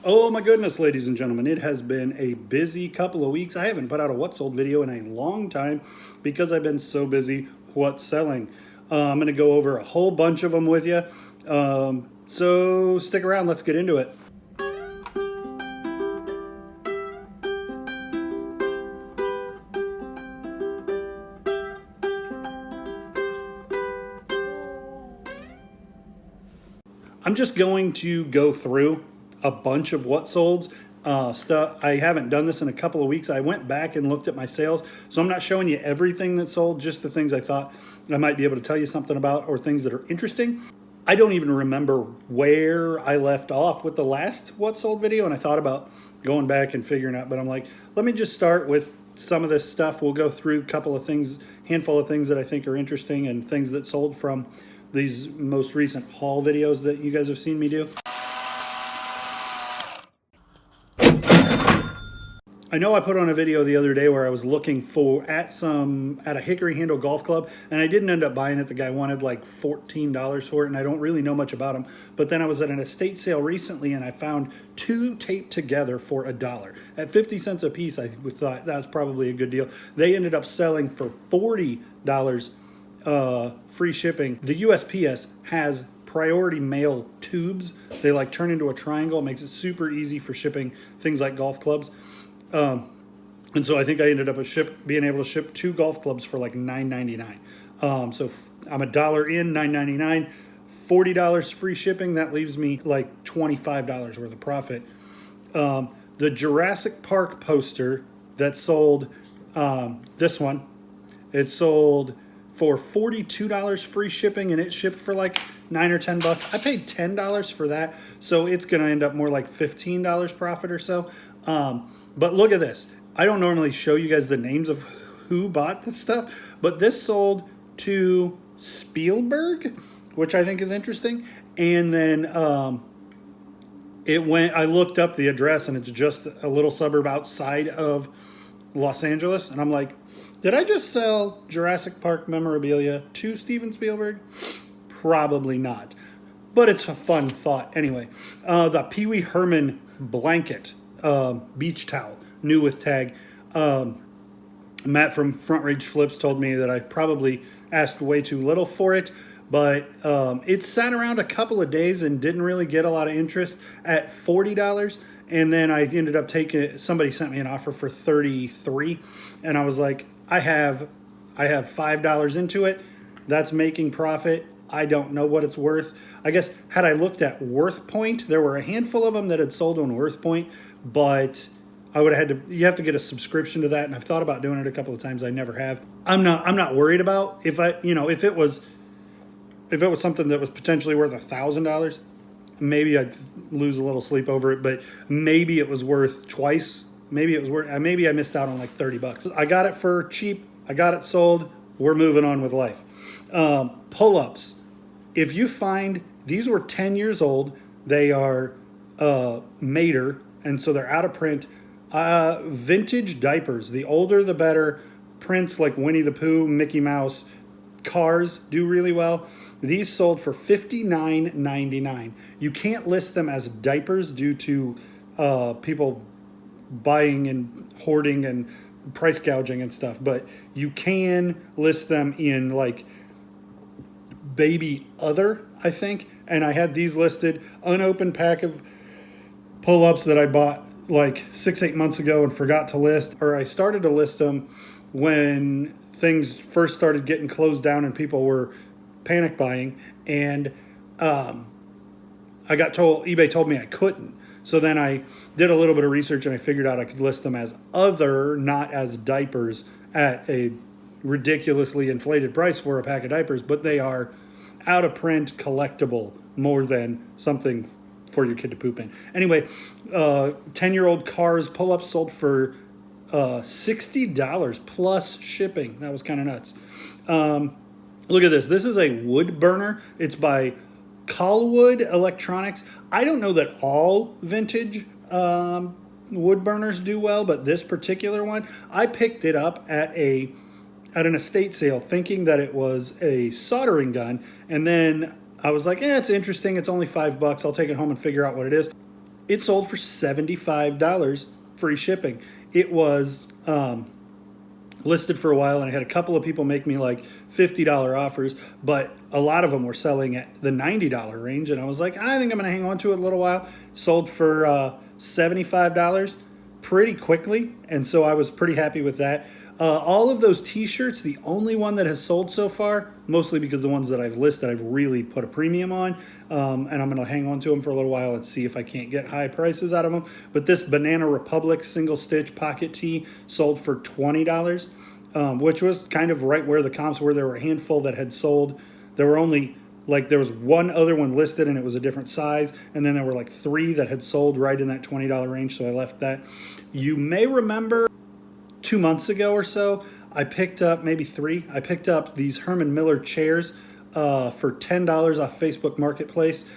Oh my goodness, ladies and gentlemen, it has been a busy couple of weeks. I haven't put out a What Sold video in a long time because I've been so busy what's selling. I'm going to go over a whole bunch of them with you. So stick around, let's get into it. I'm just going to go through a bunch of what solds stuff. I haven't done this in a couple of weeks. I went back and looked at my sales, so I'm not showing you everything that sold, just the things I thought I might be able to tell you something about or things that are interesting. I don't even remember where I left off with the last what sold video, and I thought about going back and figuring out, but I'm like, let me just start with some of this stuff. We'll go through a couple of things, handful of things that I think are interesting and things that sold from these most recent haul videos that you guys have seen me do. I know I put on a video the other day where I was looking at a hickory handle golf club, and I didn't end up buying it. The guy wanted like $14 for it, and I don't really know much about them. But then I was at an estate sale recently, and I found two taped together for $1 at 50 cents a piece. I thought that was probably a good deal. They ended up selling for $40. Free shipping. The USPS has priority mail tubes. They like turn into a triangle. It makes it super easy for shipping things like golf clubs. And so I think I ended up being able to ship 2 golf clubs for like $9.99. So I'm $1 in, $9.99, $40 free shipping. That leaves me like $25 worth of profit. The Jurassic Park poster that sold, this one, it sold for $42 free shipping, and it shipped for like $9 or $10. I paid $10 for that, so it's going to end up more like $15 profit or so. But look at this. I don't normally show you guys the names of who bought this stuff, but this sold to Spielberg, which I think is interesting. And then I looked up the address, and it's just a little suburb outside of Los Angeles. And I'm like, did I just sell Jurassic Park memorabilia to Steven Spielberg? Probably not. But it's a fun thought. Anyway, the Pee Wee Herman blanket, beach towel, new with tag. Matt from Front Range Flips told me that I probably asked way too little for it, but it sat around a couple of days and didn't really get a lot of interest at $40. And then I ended up somebody sent me an offer for $33, and I was like, I have $5 into it. That's making profit. I don't know what it's worth. I guess had I looked at WorthPoint, there were a handful of them that had sold on WorthPoint, but I would have had to. You have to get a subscription to that, and I've thought about doing it a couple of times. I never have. I'm not worried about if it was something that was potentially worth $1,000. Maybe I'd lose a little sleep over it, but maybe it was worth twice. Maybe I missed out on like $30. I got it for cheap. I got it sold. We're moving on with life. Pull-ups. If you find these were 10 years old, they are Mater, and so they're out of print. Vintage diapers. The older, the better. Prints like Winnie the Pooh, Mickey Mouse, Cars do really well. These sold for $59.99. You can't list them as diapers due to people buying and hoarding and price gouging and stuff, but you can list them in like baby other, I think. And I had these listed, unopened pack of pull-ups that I bought like 6-8 months ago and forgot to list, or I started to list them when things first started getting closed down and people were panic buying, and eBay told me I couldn't. So then I did a little bit of research, and I figured out I could list them as other, not as diapers, at a ridiculously inflated price for a pack of diapers, but they are out of print, collectible, more than something for your kid to poop in. Anyway, 10-year-old Cars pull-ups sold for $60 plus shipping. That was kind of nuts. Look at this. This is a wood burner. It's by Colwood Electronics. I don't know that all vintage wood burners do well, but this particular one, I picked it up at an estate sale thinking that it was a soldering gun, and then I was like, it's interesting. It's only $5. I'll take it home and figure out what it is. It sold for $75, free shipping. It was listed for a while, and I had a couple of people make me like $50 offers, but a lot of them were selling at the $90 range, and I was like, I think I'm going to hang on to it a little while. Sold for $75 pretty quickly, and so I was pretty happy with that. All of those t-shirts, the only one that has sold so far, mostly because the ones that I've listed I've really put a premium on, and I'm going to hang on to them for a little while and see if I can't get high prices out of them. But this Banana Republic single stitch pocket tee sold for $20, which was kind of right where the comps were. There were a handful that had sold. There were only like there was one other one listed and it was a different size, and then there were like 3 that had sold right in that $20 range, so I left that. You may remember 2 months ago or so, I picked up, maybe 3, I picked up these Herman Miller chairs for $10 off Facebook Marketplace.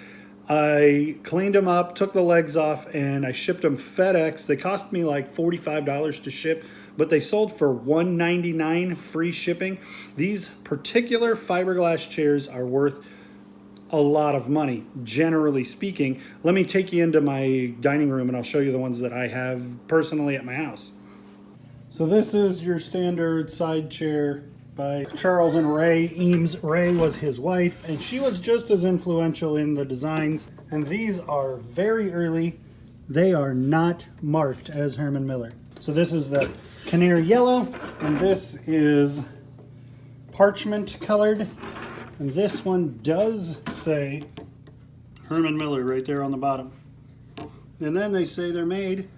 I cleaned them up, took the legs off, and I shipped them FedEx. They cost me like $45 to ship, but they sold for $199 free shipping. These particular fiberglass chairs are worth a lot of money, generally speaking. Let me take you into my dining room and I'll show you the ones that I have personally at my house. So this is your standard side chair by Charles and Ray Eames. Ray was his wife, and she was just as influential in the designs. And these are very early. They are not marked as Herman Miller. So this is the canary yellow, and this is parchment colored. And this one does say Herman Miller right there on the bottom. And then they say they're made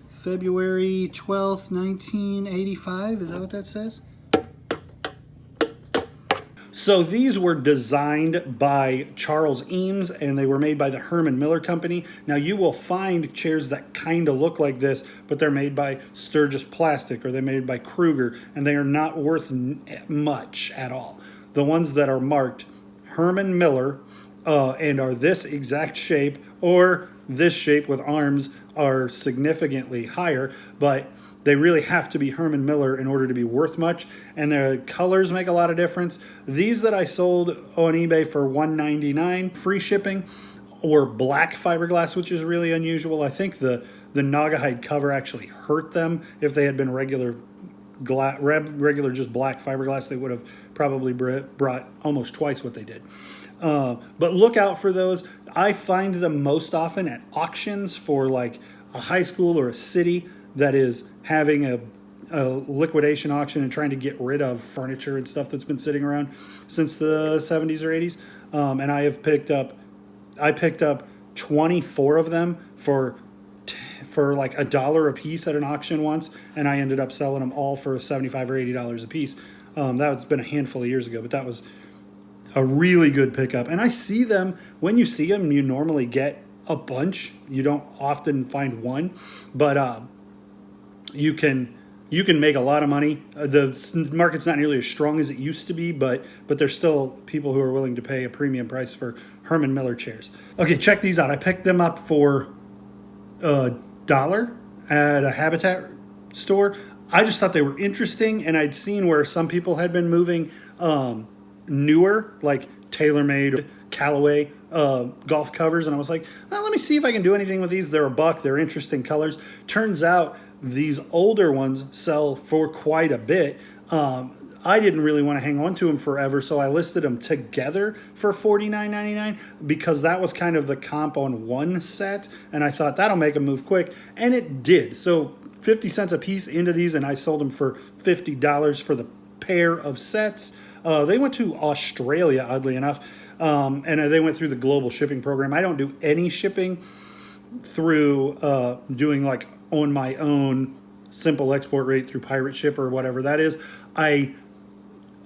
February 12th, 1985. Is that what that says? So these were designed by Charles Eames, and they were made by the Herman Miller Company. Now you will find chairs that kind of look like this, but they're made by Sturgis Plastic, or they're made by Kruger, and they are not worth much at all. The ones that are marked Herman Miller and are this exact shape, or this shape with arms, are significantly higher, but they really have to be Herman Miller in order to be worth much, and the colors make a lot of difference. These that I sold on eBay for $199 free shipping were black fiberglass, which is really unusual. I think the Naugahyde cover actually hurt them. If they had been regular just black fiberglass, they would have probably brought almost twice what they did. But look out for those. I find them most often at auctions for like a high school or a city that is having a liquidation auction and trying to get rid of furniture and stuff that's been sitting around since the 70s or 80s. And I picked up 24 of them for like $1 a piece at an auction once, and I ended up selling them all for $75 or $80 a piece. That's been a handful of years ago, but that was a really good pickup. And I see them, when you see them, you normally get a bunch. You don't often find one, but you can make a lot of money. The market's not nearly as strong as it used to be, but there's still people who are willing to pay a premium price for Herman Miller chairs. Okay, check these out. I picked them up for $1 at a Habitat store. I just thought they were interesting, and I'd seen where some people had been moving newer, like TaylorMade, Callaway golf covers, and I was like, well, let me see if I can do anything with these. They're $1. They're interesting colors. Turns out these older ones sell for quite a bit. I didn't really want to hang on to them forever, so I listed them together for $49.99 because that was kind of the comp on one set, and I thought that'll make them move quick, and it did. So 50 cents a piece into these, and I sold them for $50 for the pair of sets. They went to Australia, oddly enough, and they went through the global shipping program. I don't do any shipping through doing like on my own simple export rate through Pirate Ship or whatever that is.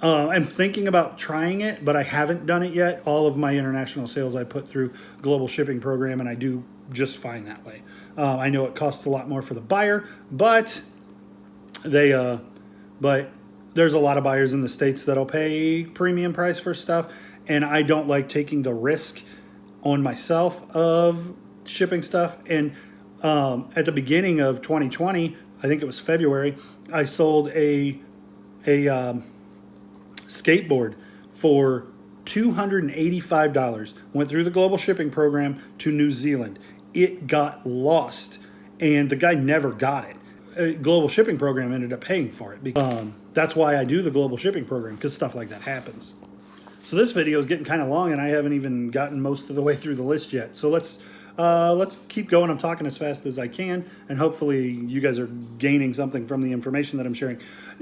I'm thinking about trying it, but I haven't done it yet. All of my international sales I put through global shipping program, and I do just fine that way. I know it costs a lot more for the buyer, but there's a lot of buyers in the States that'll pay premium price for stuff, and I don't like taking the risk on myself of shipping stuff. And at the beginning of 2020, I think it was February, I sold a skateboard for $285. Went through the global shipping program to New Zealand. it got lost, and the guy never got it. A global shipping program ended up paying for it. That's why I do the global shipping program, because stuff like that happens. So this video is getting kind of long, and I haven't even gotten most of the way through the list yet. So let's keep going. I'm talking as fast as I can, and hopefully you guys are gaining something from the information that I'm sharing.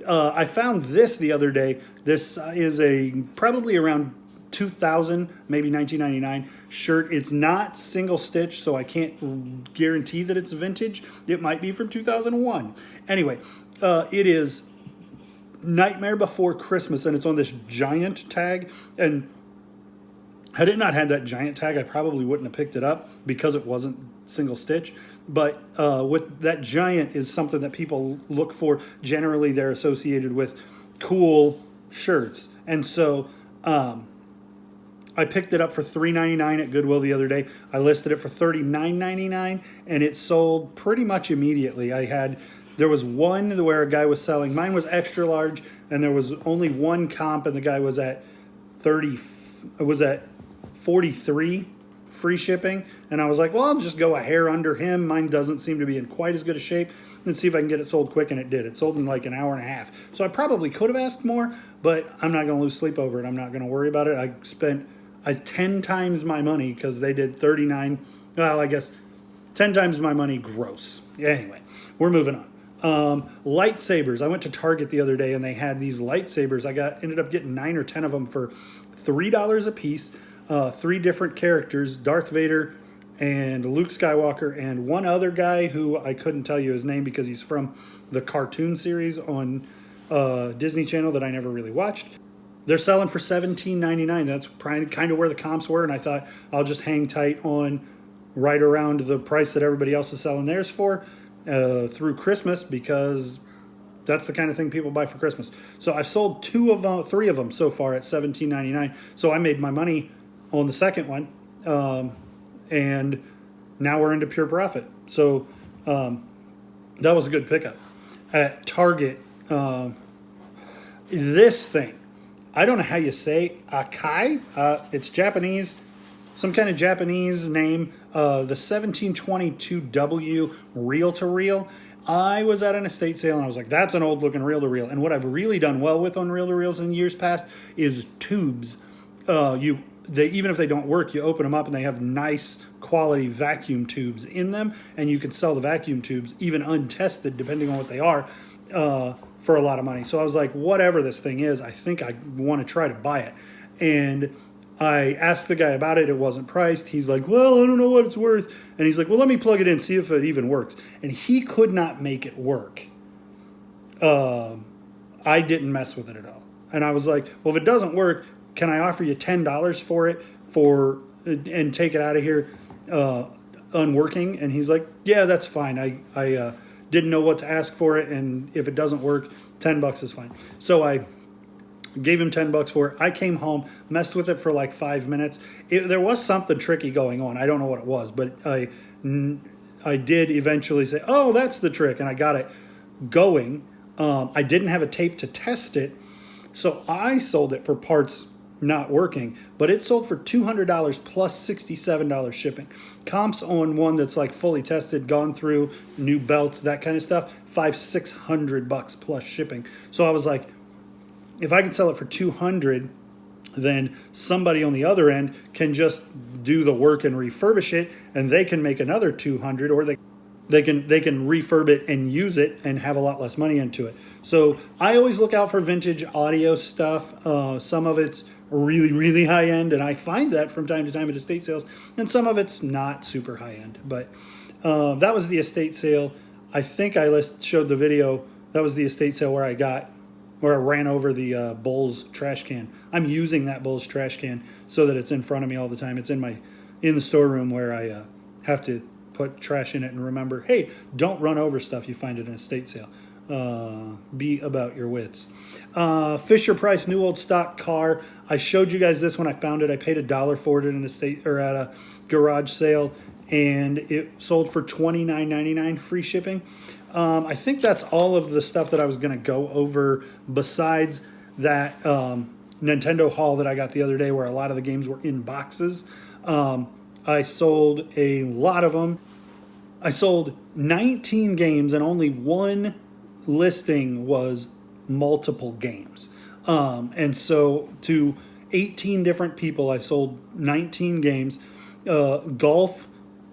I found this the other day. This is a probably around 2000, maybe 1999 shirt. It's not single stitch, so I can't guarantee that it's vintage. It might be from 2001. Anyway, it is Nightmare Before Christmas, and it's on this giant tag. And had it not had that giant tag, I probably wouldn't have picked it up because it wasn't single stitch. But with that giant is something that people look for. Generally, they're associated with cool shirts. And so I picked it up for $3.99 at Goodwill the other day. I listed it for $39.99, and it sold pretty much immediately. There was one where a guy was selling. Mine was extra large, and there was only one comp, and the guy was at 43 free shipping. And I was like, well, I'll just go a hair under him. Mine doesn't seem to be in quite as good a shape, and see if I can get it sold quick. And it did. It sold in like an hour and a half. So I probably could have asked more, but I'm not going to lose sleep over it. I'm not going to worry about it. I spent 10 times my money because they did 39. Well, I guess 10 times my money gross. Anyway, we're moving on. Lightsabers. I went to Target the other day, and they had these lightsabers. Ended up getting 9 or 10 of them for $3 a piece. 3 different characters: Darth Vader and Luke Skywalker, and one other guy who I couldn't tell you his name because he's from the cartoon series on Disney Channel that I never really watched. They're selling for $17.99. That's kind of where the comps were, and I thought I'll just hang tight on right around the price that everybody else is selling theirs for through Christmas, because that's the kind of thing people buy for Christmas. So I've sold 3 of them so far at $17.99. So I made my money on the second one, and now we're into pure profit. So that was a good pickup. At Target, this thing, I don't know how you say Akai. It's Japanese, some kind of Japanese name. The 1722W reel-to-reel. I was at an estate sale, and I was like, that's an old-looking reel-to-reel. And what I've really done well with on reel-to-reels in years past is tubes. Even if they don't work, you open them up, and they have nice quality vacuum tubes in them, and you can sell the vacuum tubes, even untested, depending on what they are, for a lot of money. So I was like, whatever this thing is, I think I want to try to buy it. And I asked the guy about it. It wasn't priced. He's like, well, I don't know what it's worth. And he's like, well, let me plug it in, see if it even works. And he could not make it work. I didn't mess with it at all. And I was like, well, if it doesn't work, can I offer you $10 for it and take it out of here unworking? And he's like, yeah, that's fine. I didn't know what to ask for it, and if it doesn't work, $10 is fine. So I gave him $10 for it. I came home, messed with it for like 5 minutes. There was something tricky going on. I don't know what it was, but I did eventually say, oh, that's the trick, and I got it going. I didn't have a tape to test it, so I sold it for parts not working, but it sold for $200 plus $67 shipping. Comps on one that's like fully tested, gone through, new belts, that kind of stuff, $600 plus shipping. So I was like, if I can sell it for $200, then somebody on the other end can just do the work and refurbish it, and they can make another $200, or they can refurb it and use it and have a lot less money into it. So I always look out for vintage audio stuff. Some of it's really, really high end, and I find that from time to time at estate sales, and some of it's not super high end. But that was the estate sale. I think I showed the video. That was the estate sale where I ran over the Bulls trash can. I'm using that Bulls trash can so that it's in front of me all the time. It's in the storeroom where I have to put trash in it and remember, hey, don't run over stuff you find at an estate sale. Be about your wits. Fisher Price new old stock car. I showed you guys this when I found it. I paid $1 for it at a garage sale, and it sold for $29.99 free shipping. I think that's all of the stuff that I was going to go over, besides that Nintendo haul that I got the other day where a lot of the games were in boxes. I sold a lot of them. I sold 19 games, and only one listing was multiple games. And so to 18 different people, I sold 19 games. Golf,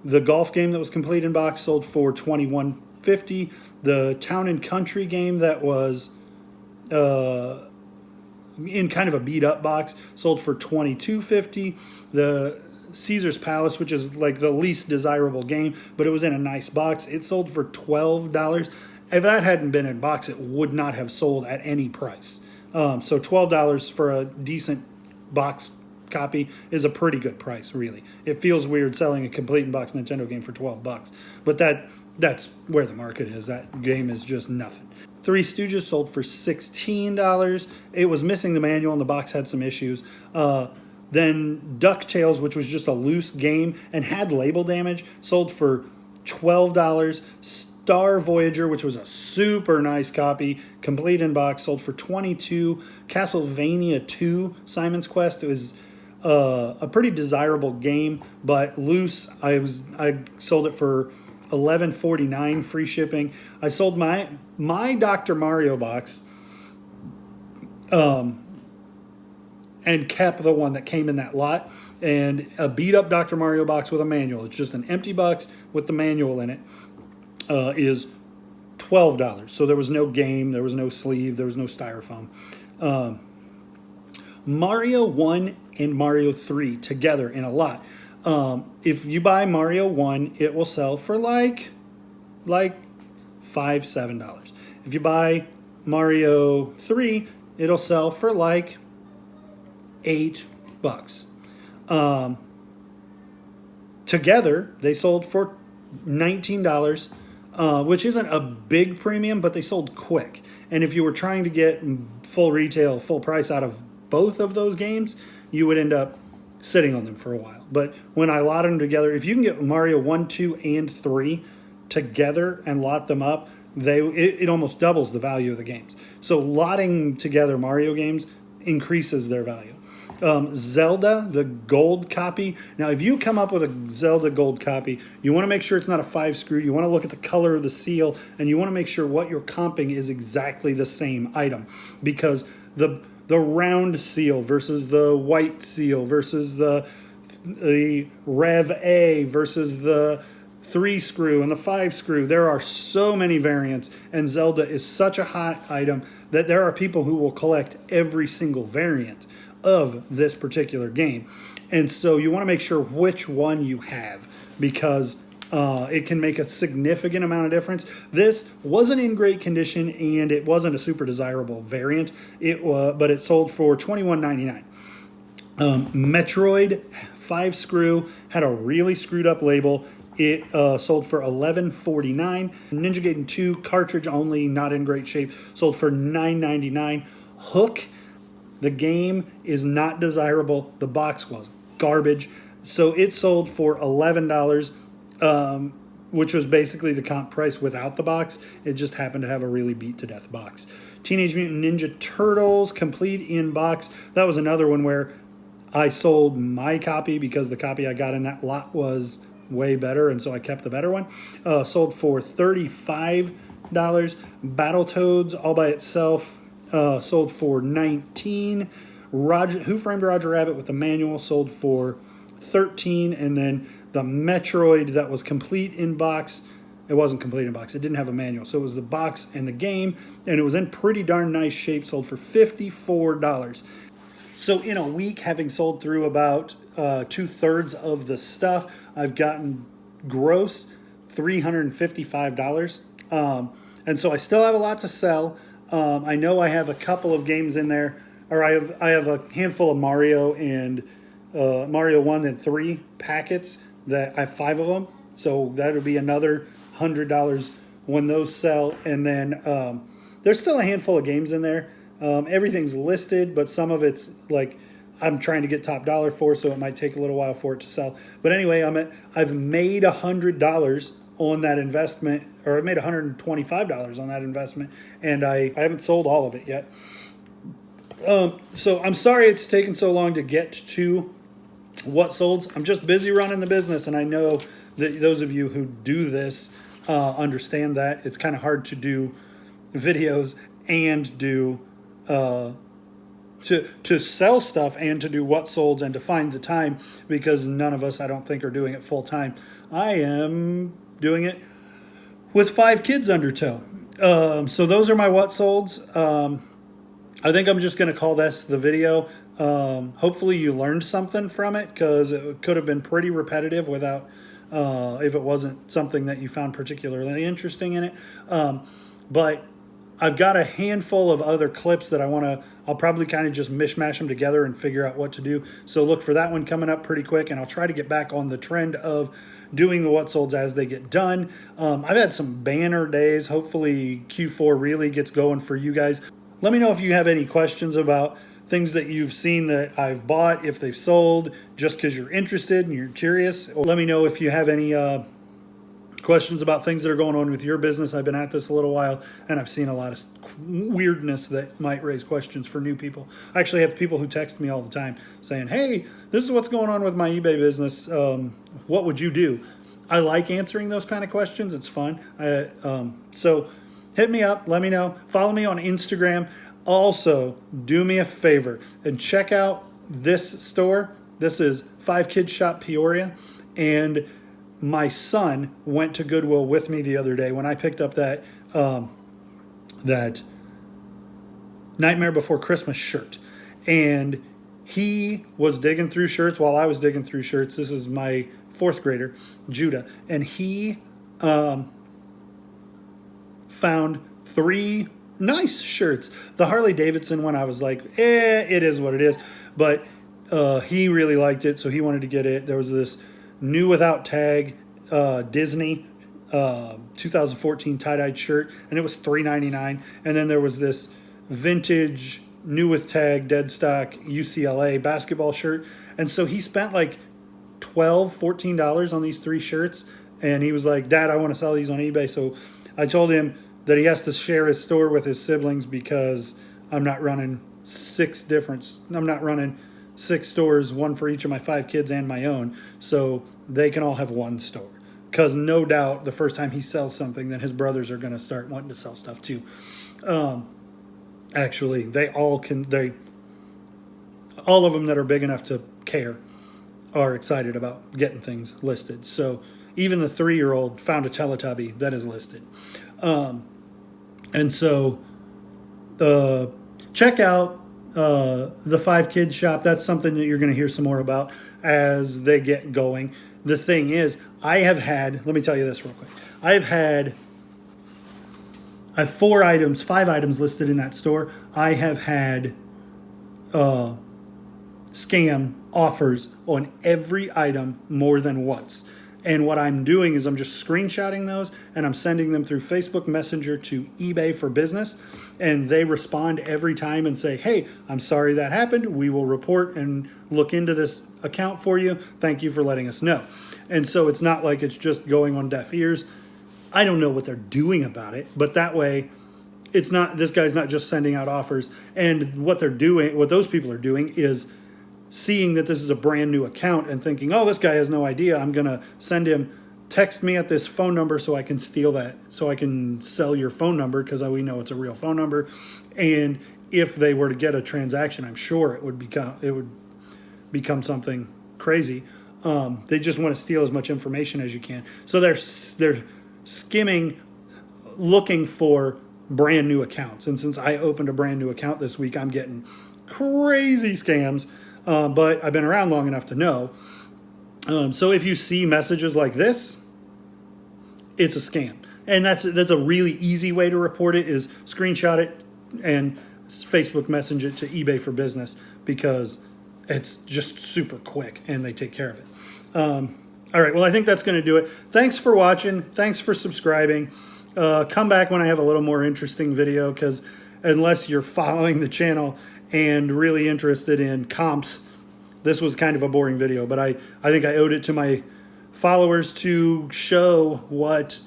the golf game that was complete in box sold for 21.50. The Town and Country game that was in kind of a beat up box sold for 22.50. The Caesar's Palace, which is like the least desirable game, but it was in a nice box, it sold for $12. If that hadn't been in box, it would not have sold at any price. So $12 for a decent box copy is a pretty good price, really. It feels weird selling a complete in box Nintendo game for $12, but that's where the market is. That game is just nothing. Three Stooges sold for $16. It was missing the manual and the box had some issues. Then DuckTales, which was just a loose game and had label damage, sold for $12. Star Voyager, which was a super nice copy, complete in box, sold for $22. Castlevania 2, Simon's Quest, it was a pretty desirable game, but loose. I sold it for $11.49 free shipping. I sold my Dr. Mario box, and kept the one that came in that lot, and a beat up Dr. Mario box with a manual. It's just an empty box with the manual in it. Is $12. So there was no game, there was no sleeve, there was no styrofoam. Mario 1 and Mario 3 together in a lot. If you buy Mario 1, it will sell for like $5-7. If you buy Mario 3, it'll sell for like $8. Together, they sold for $19, which isn't a big premium, but they sold quick. And if you were trying to get full retail, full price out of both of those games, you would end up sitting on them for a while. But when I lot them together, if you can get Mario 1, 2, and 3 together and lot them up, it almost doubles the value of the games. So lotting together Mario games increases their value. Zelda, the gold copy. Now, if you come up with a Zelda gold copy, you want to make sure it's not a 5-screw. You want to look at the color of the seal, and you want to make sure what you're comping is exactly the same item, because the round seal versus the white seal versus the Rev A versus the 3-screw and the 5-screw. There are so many variants, and Zelda is such a hot item that there are people who will collect every single variant of this particular game. And so you want to make sure which one you have, because it can make a significant amount of difference. This wasn't in great condition, and it wasn't a super desirable variant. But it sold for $21.99. Metroid 5-screw had a really screwed up label. It sold for $11.49. Ninja Gaiden 2 cartridge only, not in great shape, sold for $9.99. Hook, the game is not desirable. The box was garbage. So it sold for $11, which was basically the comp price without the box. It just happened to have a really beat to death box. Teenage Mutant Ninja Turtles, complete in box. That was another one where I sold my copy because the copy I got in that lot was way better, and so I kept the better one. Sold for $35. Battletoads all by itself sold for $19. Who Framed Roger Rabbit with the manual sold for $13, and then the Metroid that was complete in box. It wasn't complete in box. It didn't have a manual, so it was the box and the game, and it was in pretty darn nice shape. Sold for $54. So in a week, having sold through about 2/3 of the stuff, I've gotten gross $355. And so I still have a lot to sell. I know I have a couple of games in there, or I have a handful of Mario and Mario 1 and 3 packets that I have 5 of them. So that would be another $100 when those sell. And then there's still a handful of games in there. Everything's listed, but some of it's like I'm trying to get top dollar for, so it might take a little while for it to sell. But anyway, I've made $100 on that investment, or I've made $125 on that investment, and I haven't sold all of it yet. So I'm sorry it's taken so long to get to what solds. I'm just busy running the business, and I know that those of you who do this understand that it's kind of hard to do videos and do to sell stuff and to do what solds and to find the time, because none of us, I don't think, are doing it full time. I am doing it with 5 kids under tow. So those are my what solds. I think I'm just going to call this the video. Hopefully you learned something from it, because it could have been pretty repetitive without if it wasn't something that you found particularly interesting in it. But I've got a handful of other clips that I'll probably kind of just mishmash them together and figure out what to do. So look for that one coming up pretty quick, and I'll try to get back on the trend of doing the what solds as they get done. I've had some banner days. Hopefully Q4 really gets going for you guys. Let me know if you have any questions about things that you've seen that I've bought, if they've sold, just because you're interested and you're curious. Or let me know if you have any questions about things that are going on with your business. I've been at this a little while, and I've seen a lot of weirdness that might raise questions for new people. I actually have people who text me all the time saying, hey, this is what's going on with my eBay business. What would you do? I like answering those kind of questions. It's fun. So hit me up. Let me know. Follow me on Instagram. Also, do me a favor and check out this store. This is 5 Kids Shop Peoria, and my son went to Goodwill with me the other day when I picked up that that Nightmare Before Christmas shirt, and he was digging through shirts while I was digging through shirts. This is my 4th grader, Judah, and he found 3 nice shirts. The Harley Davidson one, I was like, it is what it is, but he really liked it, so he wanted to get it. There was this new without tag Disney 2014 tie-dyed shirt, and it was $3.99. And then there was this vintage new with tag dead stock UCLA basketball shirt, and so he spent like $14 on these 3 shirts, and he was like, Dad, I want to sell these on eBay. So I told him that he has to share his store with his siblings, because I'm not running 6 stores, one for each of my 5 kids and my own, so they can all have one store. Because no doubt the first time he sells something, then his brothers are going to start wanting to sell stuff too. Actually, all of them that are big enough to care are excited about getting things listed. So even the 3-year-old found a Teletubby that is listed. And so check out the 5 Kids Shop. That's something that you're going to hear some more about as they get going. The thing is, let me tell you this real quick. I have 5 items listed in that store. I have had scam offers on every item more than once. And what I'm doing is I'm just screenshotting those, and I'm sending them through Facebook Messenger to eBay for Business. And they respond every time and say, hey, I'm sorry that happened. We will report and look into this account for you. Thank you for letting us know. And so it's not like it's just going on deaf ears. I don't know what they're doing about it, but that way this guy's not just sending out offers. And what those people are doing is seeing that this is a brand new account and thinking, oh, this guy has no idea. I'm going to send him, text me at this phone number so I can steal that, so I can sell your phone number, because we know it's a real phone number. And if they were to get a transaction, I'm sure it would become something crazy. They just want to steal as much information as you can. So they're skimming, looking for brand new accounts. And since I opened a brand new account this week, I'm getting crazy scams. But I've been around long enough to know. So if you see messages like this, it's a scam. And that's a really easy way to report it, is screenshot it and Facebook message it to eBay for Business, because it's just super quick and they take care of it. All right, well, I think that's going to do it. Thanks for watching. Thanks for subscribing. Come back when I have a little more interesting video, because unless you're following the channel and really interested in comps, this was kind of a boring video, but I think I owed it to my followers to show what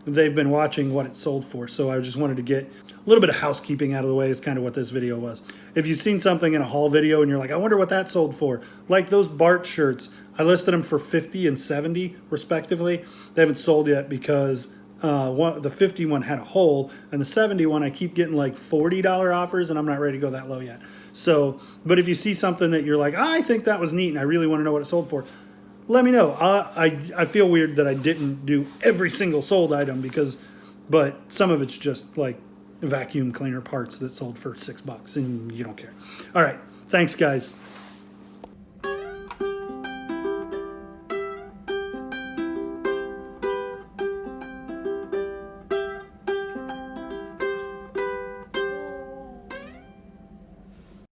they've been watching what it sold for. So I just wanted to get a little bit of housekeeping out of the way is kind of what this video was. If you've seen something in a haul video and you're like, I wonder what that sold for, like those Bart shirts, I listed them for 50 and 70 respectively. They haven't sold yet because the 50 one had a hole, and the 70 one I keep getting like $40 offers, and I'm not ready to go that low yet. So, but if you see something that you're like, I think that was neat and I really want to know what it sold for, let me know. I feel weird that I didn't do every single sold item but some of it's just like vacuum cleaner parts that sold for $6 and you don't care. All right. Thanks, guys.